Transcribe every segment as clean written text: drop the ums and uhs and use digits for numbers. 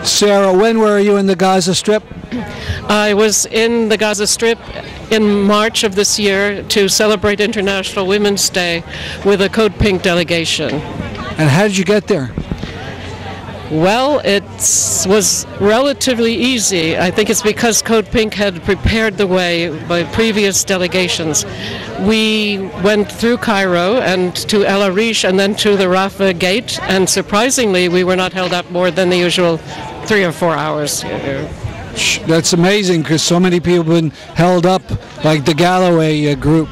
Sarah, when were you in the Gaza Strip? I was in the Gaza Strip in March of this year to celebrate International Women's Day with a Code Pink delegation. And how did you get there? Well, it was relatively easy. I think it's because Code Pink had prepared the way by previous delegations. We went through Cairo and to El Arish and then to the Rafah Gate, and surprisingly, we were not held up more than the usual 3 or 4 hours. That's amazing, because so many people have been held up, like the Galloway group.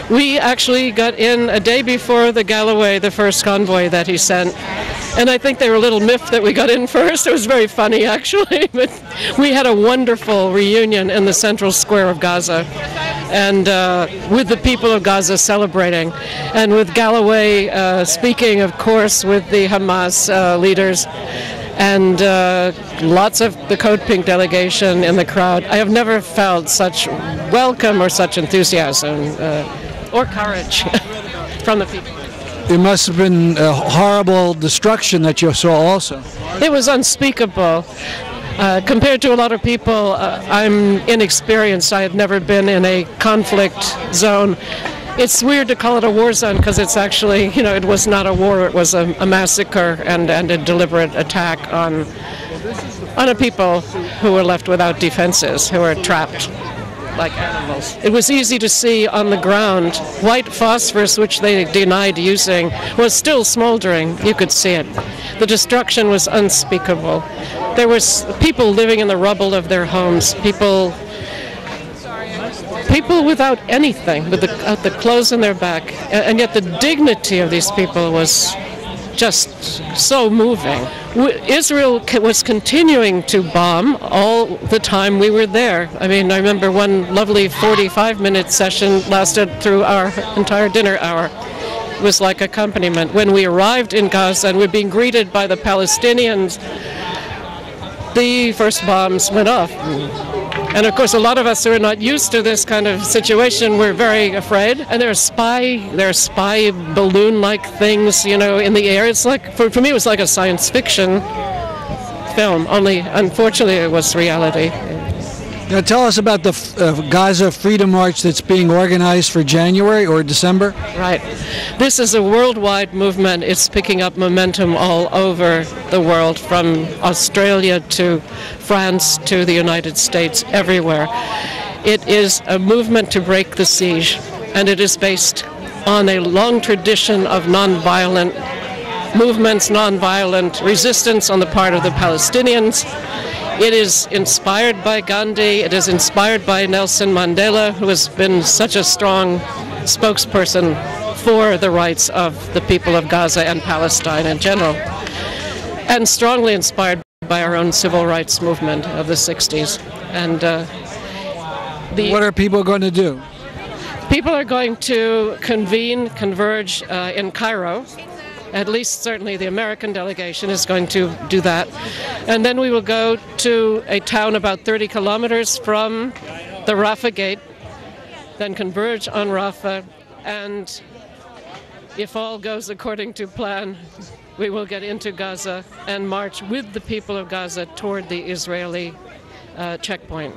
We actually got in a day before the Galloway, the first convoy that he sent. And I think they were a little miffed that we got in first. It was very funny, actually. But we had a wonderful reunion in the central square of Gaza, and with the people of Gaza celebrating, and with Galloway speaking, of course, with the Hamas leaders, and lots of the Code Pink delegation in the crowd. I have never felt such welcome or such enthusiasm or courage from the people. It must have been a horrible destruction that you saw also. It was unspeakable. Compared to a lot of people, I'm inexperienced. I have never been in a conflict zone. It's weird to call it a war zone because it's actually, it was not a war. It was a massacre and a deliberate attack on a people who were left without defenses, who were trapped like animals. It was easy to see on the ground. White phosphorus, which they denied using, was still smoldering. You could see it. The destruction was unspeakable. There was people living in the rubble of their homes, people without anything, without the clothes on their back, and yet the dignity of these people was just so moving. Israel was continuing to bomb all the time we were there. I mean, I remember one lovely 45-minute session lasted through our entire dinner hour. It was like accompaniment. When we arrived in Gaza and we were being greeted by the Palestinians, the first bombs went off. And of course, a lot of us who are not used to this kind of situation were very afraid. And there are spy balloon-like things, in the air. It's like, for me, it was like a science fiction film. Only, unfortunately, it was reality. Now, tell us about the Gaza Freedom March that's being organized for January or December. Right. This is a worldwide movement. It's picking up momentum all over the world, from Australia to France to the United States, everywhere. It is a movement to break the siege, and it is based on a long tradition of nonviolent movements, nonviolent resistance on the part of the Palestinians. It is inspired by Gandhi. It is inspired by Nelson Mandela, who has been such a strong spokesperson for the rights of the people of Gaza and Palestine in general, and strongly inspired by our own civil rights movement of the 60s. And what are people going to do? People are going to converge in Cairo. At least certainly the American delegation is going to do that. And then we will go to a town about 30 kilometers from the Rafah Gate, then converge on Rafah, and if all goes according to plan, we will get into Gaza and march with the people of Gaza toward the Israeli checkpoint.